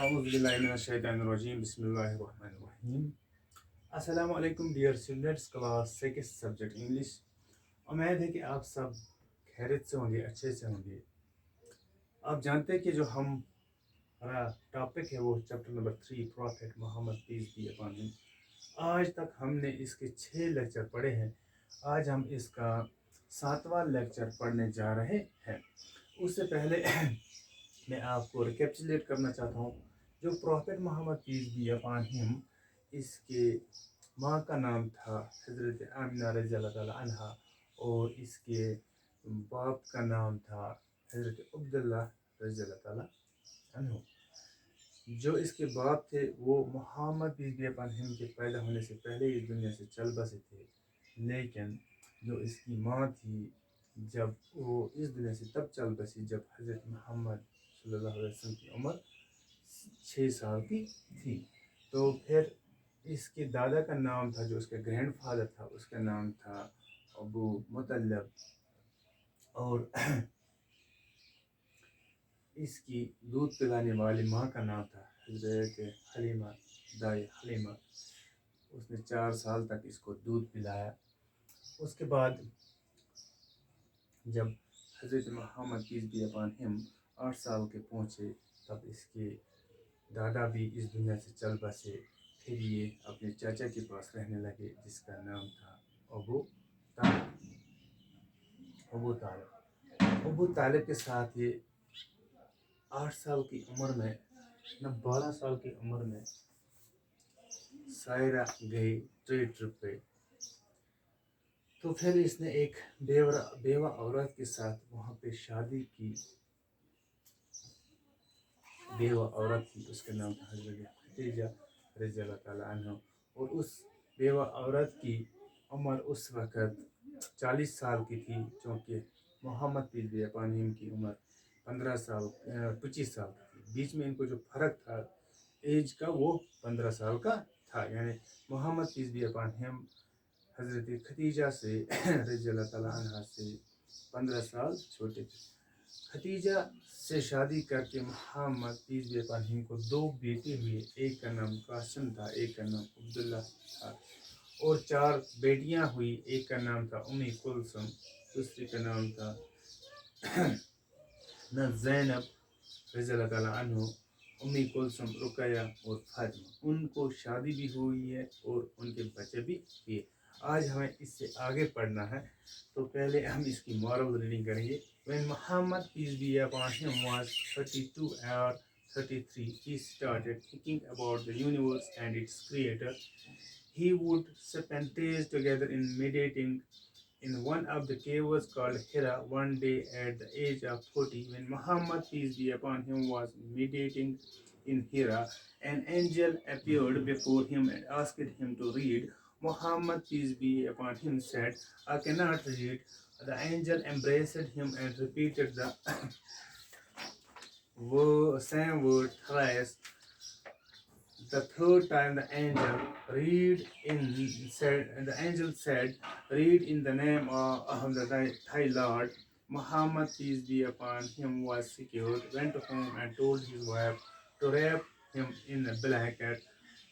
Bismillahirrahmanirrahim. Bismillahirrahmanirrahim. Assalamu alaikum dear students, class 6 subject English. امید ہے کہ آپ سب خیریت سے ہوں گے، اچھے سے ہوں گے۔ آپ جانتے ہیں کہ جو ہمارا ٹاپک ہے وہ chapter number 3 prophet Muhammad peace be upon him. آج تک ہم نے اس کے 6 لیکچر پڑھے ہیں۔ آج ہم اس کا 7واں لیکچر پڑھنے جا رہے ہیں۔ اس سے پہلے میں آپ کو ریکیپچولیٹ کرنا چاہتا ہوں، جو prophet Muhammad peace be upon him, اس کے ماں کا نام تھا حضرت آمنہ رضی اللہ تعالیٰ عنہ، اور اس کے باپ کا نام تھا حضرت عبداللہ رضی اللہ تعالیٰ عنہ۔ جو اس کے باپ تھے وہ محمد پیس بی اپان ہم کے پیدا ہونے سے پہلے اس دنیا سے چل بسے تھے، لیکن جو اس کی ماں تھی، جب وہ اس دنیا سے تب چل بسی جب حضرت محمد صلی اللہ علیہ وسلم کی عمر 6 سال کی تھی۔ تو پھر اس کے دادا کا نام تھا، جو اس کا گرینڈ فادر تھا، اس کا نام تھا ابو مطلب، اور اس کی دودھ پلانے والی ماں کا نام تھا حضرت حلیمہ، دائی حلیمہ۔ اس نے 4 سال تک اس کو دودھ پلایا۔ اس کے بعد جب حضرت محمد پیس بی اپان ہم 8 سال کے پہنچے، تب اس کے دادا بھی اس دنیا سے چل بسے۔ پھر یہ اپنے چاچا کے پاس رہنے لگے، جس کا نام تھا ابو طالب۔ ابو طالب کے ساتھ یہ 8 سال کی عمر میں، نہ 12 سال کی عمر میں سائرہ گئی ٹرپ پہ۔ تو پھر اس نے ایک بیوہ عورت کے ساتھ وہاں پہ شادی کی۔ بیوہ عورت تھی، اس کا نام تھا حضرت خدیجہ رضی اللہ تعالیٰ عنہ، اور اس بیوہ عورت کی عمر اس وقت 40 سال کی تھی، چونکہ محمد پیس بی اپان ہم کی عمر 25 سال کی تھی۔ بیچ میں ان کو جو فرق تھا ایج کا، وہ 15 سال کا تھا، یعنی محمد پیس بی اپان ہم حضرت خدیجہ سے رضی اللہ تعالیٰ عنہ سے 15 سال چھوٹے تھے۔ خدیجہ سے شادی کر کے محمد پیس بی اپان ہم کو 2 بیٹے ہوئے، ایک کا نام قاسم تھا، ایک کا نام عبداللہ تھا، اور 4 بیٹیاں ہوئی، ایک کا نام تھا ام کلثوم، دوسری کا نام تھا زینب رضی اللہ تعالیٰ عنہ، ام کلثوم، رقیہ اور فاطمہ۔ ان کو شادی بھی ہوئی ہے اور ان کے بچے بھی ہوئے۔ آج ہمیں اس سے آگے پڑھنا ہے، تو پہلے ہم اس کی مورل ریڈنگ کریں گے۔ When Muhammad peace be upon him was 32 or 33, he started thinking about the universe and its creator. He would spend days together in meditating in one of the caves called Hira. One day at the age of 40, when Muhammad peace be upon him was meditating in Hira, an angel appeared before him and asked him to read. Muhammad peace be upon him said, "I cannot read." The angel embraced him and repeated the same word thrice. The third time the angel said, "Read in the name of thy Lord." Muhammad peace be upon him was secured, went home and told his wife to wrap him in a blanket,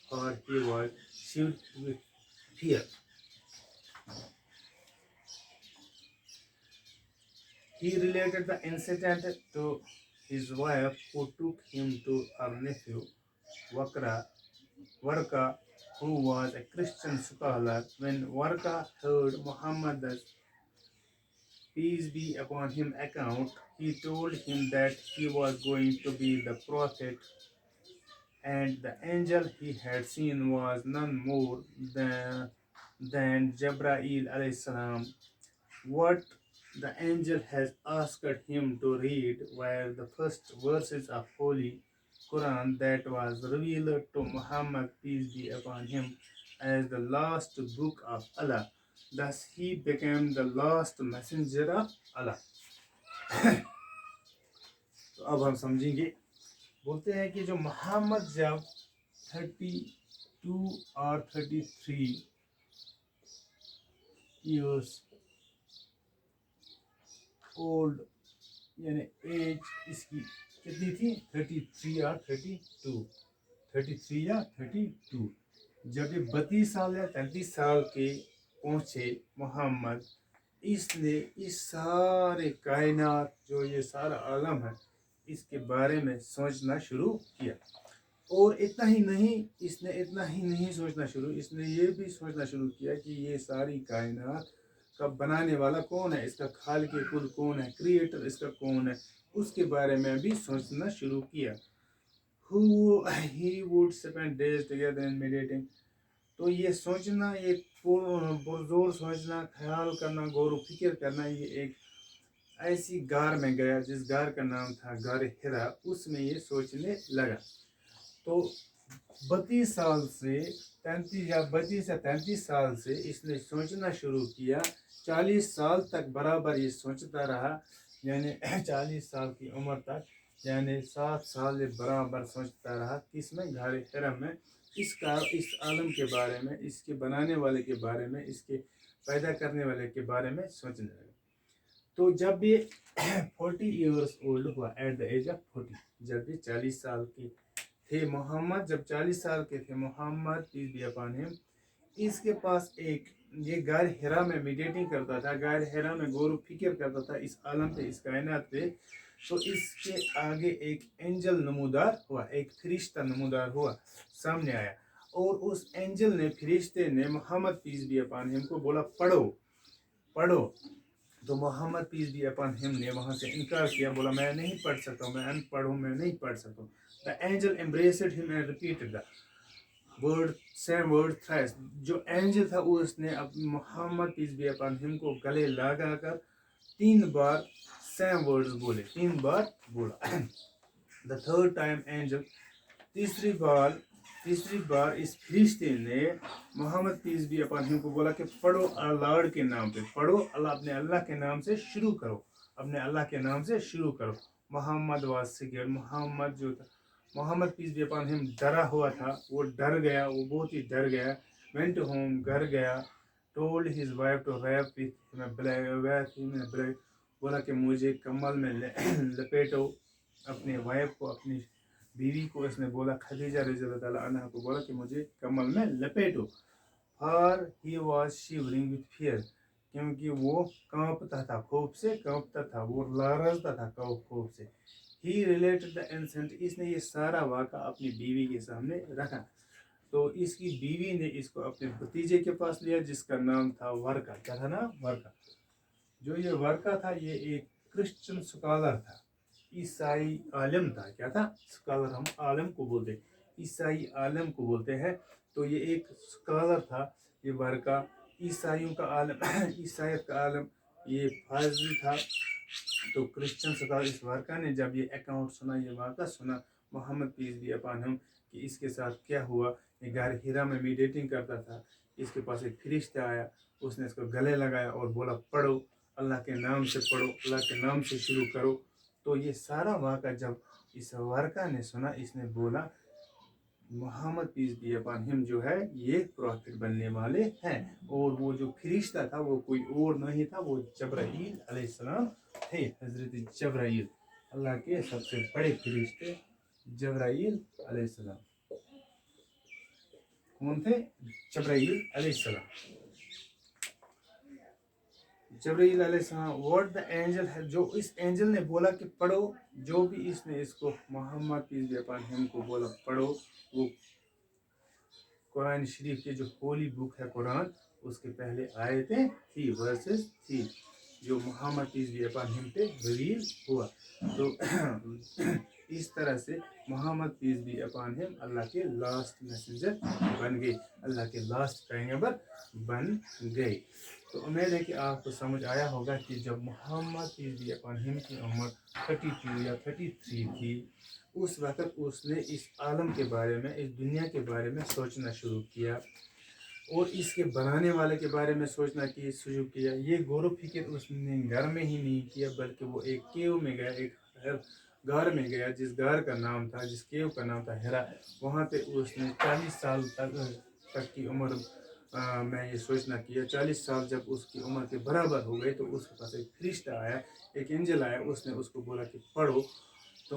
for he was seized with fear. He related the incident to his wife, who took him to her nephew Warqa, who was a Christian scholar. When Warqa heard Muhammad's peace be upon him account, he told him that he was going to be the prophet, and the angel he had seen was none more than Jibreel alayhi salam. What the angel has asked him to read were the first verses of Holy Quran that was revealed to Muhammad peace be upon him as the last book of Allah. Thus he became the last messenger of Allah. تو اب ہم سمجھیں گے۔ بولتے ہیں کہ جو محمد جب 32 اور 33 ایئرس اولڈ، یعنی ایج اس کی کتنی تھی 33 یا 32 جب یہ 32 سال یا 33 سال کے پہنچے محمد، اس نے اس سارے کائنات جو یہ سارا عالم ہے اس کے بارے میں سوچنا شروع کیا. اور اتنا ہی نہیں سوچنا شروع، اس نے یہ بھی سوچنا شروع کیا کہ یہ ساری کائنات کا بنانے والا کون ہے، اس کا خالق کل کون ہے، کریٹر اس کا کون ہے، اس کے بارے میں بھی سوچنا شروع کیا. He would spend days together in meditating. تو یہ سوچنا، یہ پرزور سوچنا، خیال کرنا، غور و فکر کرنا، یہ ایک ایسی غار میں گیا جس غار کا نام تھا غار حرا. اس میں یہ سوچنے لگا. تو 32 سال سے 33 سال سے اس نے سوچنا شروع کیا. 40 سال تک برابر یہ سوچتا رہا، یعنی 40 سال کی عمر تک، یعنی 7 سال یہ برابر سوچتا رہا. کس میں؟ غار حرا میں. اس عالم کے بارے میں، اس کے بنانے والے کے بارے میں، اس کے پیدا کرنے والے کے بارے میں سوچنے لگا. تو جب یہ 40 ایئرس اولڈ ہوا، ایٹ دا ایج آف 40، جب یہ 40 سال کے تھے محمد، جب 40 سال کے تھے محمد پیس بی اپان ہم، اس کے پاس یہ غار حرا میں میڈیٹنگ کرتا تھا، غار حرا میں غور و فکر کرتا تھا اس عالم پہ، اس کائنات پہ. تو اس کے آگے ایک اینجل نمودار ہوا، ایک فرشتہ نمودار ہوا، سامنے آیا. اور اس اینجل نے، فرشتے نے محمد پیس بی اپان ہم کو بولا پڑھو. تو محمد پیس بی اپان ہم نے وہاں سے انکار کیا، بولا میں نہیں پڑھ سکتا ہوں، میں ان پڑھ ہوں، میں نہیں پڑھ سکتا ہوں. The angel embraced him and repeated the same word thrice. جو اینجل تھا اس نے اب محمد پیس بی اپان ہم کو گلے لگا کر 3 بار same words بولے، 3 بار بولا. The third time angel، تیسری بار اس فرشتے نے محمد پیس بی اپان ہم کو بولا کہ پڑھو اللہ کے نام پہ، پڑھو اپنے اللہ کے نام سے شروع کرو، اپنے اللہ کے نام سے شروع کرو. محمد واسگر، محمد جو تھا، محمد پیس بی اپان ہم ڈرا ہوا تھا، وہ ڈر گیا، وہ بہت ہی ڈر گیا. went home، گھر گیا. told his wife to wrap him in a blanket، بولا کہ مجھے کمل میں لپیٹو. اپنے وائف کو، اپنی بیوی کو اس نے بولا، خدیجہ رضی اللہ تعالیٰ عنہ کو بولا کہ مجھے کمل میں لپیٹو. for he was shivering with fear، کیونکہ وہ کانپتا تھا، خوف سے کانپتا تھا، وہ لرزتا تھا خوف سے. he related the incident، اس نے یہ سارا واقعہ اپنی بیوی کے سامنے رکھا. تو اس کی بیوی نے اس کو اپنے بھتیجے کے پاس لیا جس کا نام تھا ورقہ. کیا تھا نا؟ ورقہ. جو یہ ورقہ تھا یہ ایک کرسچن سکالر تھا، عیسائی عالم تھا. کیا تھا؟ سکالر ہم عالم کو بولتے، عیسائی عالم کو بولتے ہیں. تو یہ ایک سکالر تھا، یہ ورقہ عیسائیوں کا عالم، عیسائیت کا عالم، یہ فاضل تھا. تو کرسچن سکالر اس ورقہ نے جب یہ اکاؤنٹ سنا، یہ واقعہ سنا محمد پیس بی اپان ہم کہ اس کے ساتھ کیا ہوا، یہ غار حرا میں میڈیٹنگ کرتا تھا، اس کے پاس ایک فرشتہ آیا، اس نے اس کو گلے لگایا اور بولا پڑھو اللہ کے نام سے، پڑھو اللہ کے نام سے شروع کرو. تو یہ سارا واقعہ جب اس ورقہ نے سنا، اس نے بولا محمد پیس بی اپان ہم جو ہے یہ پروفٹ بننے والے ہیں. اور وہ جو فرشتہ تھا وہ کوئی اور نہیں تھا، وہ جبرائیل علیہ السلام تھے. حضرت جبرائیل، اللہ کے سب سے بڑے فرشتے جبرائیل علیہ السلام. کون تھے؟ جبرائیل علیہ السلام. جبرائیل علیہ السلام. واٹ دا اینجل ہے، جو اس اینجل نے بولا کہ پڑھو، جو بھی اس نے اس کو محمد پیس بی اپان ہم کو بولا پڑھو، وہ قرآن شریف کے جو ہولی بک ہے قرآن، اس کے پہلے آیتیں تھی، ورسز تھی، جو محمد پیس بی اپان ہم پہ ریویل ہوا. تو اس طرح سے محمد پیس بی اپان ہم اللہ کے لاسٹ میسنجر بن گئے، اللہ کے لاسٹ پیغمبر بن گئے. تو امید ہے کہ آپ کو سمجھ آیا ہوگا کہ جب محمد پیس بی اپان ہم کی عمر 32 یا 33 تھی، اس وقت اس نے اس عالم کے بارے میں، اس دنیا کے بارے میں سوچنا شروع کیا، اور اس کے بنانے والے کے بارے میں سوچنا شروع کیا. یہ غور و فکر اس نے گھر میں ہی نہیں کیا، بلکہ وہ ایک کیو میں گیا، ایک غار میں گیا، جس غار کا نام تھا، جس کیو کا نام تھا حرا. وہاں پہ اس نے 40 سال تک کی عمر میں یہ سوچنا کیا. 40 سال جب اس کی عمر کے برابر ہو گئے تو اس کے پاس ایک فرشتہ آیا، ایک اینجل آیا، اس نے اس کو بولا کہ پڑھو تو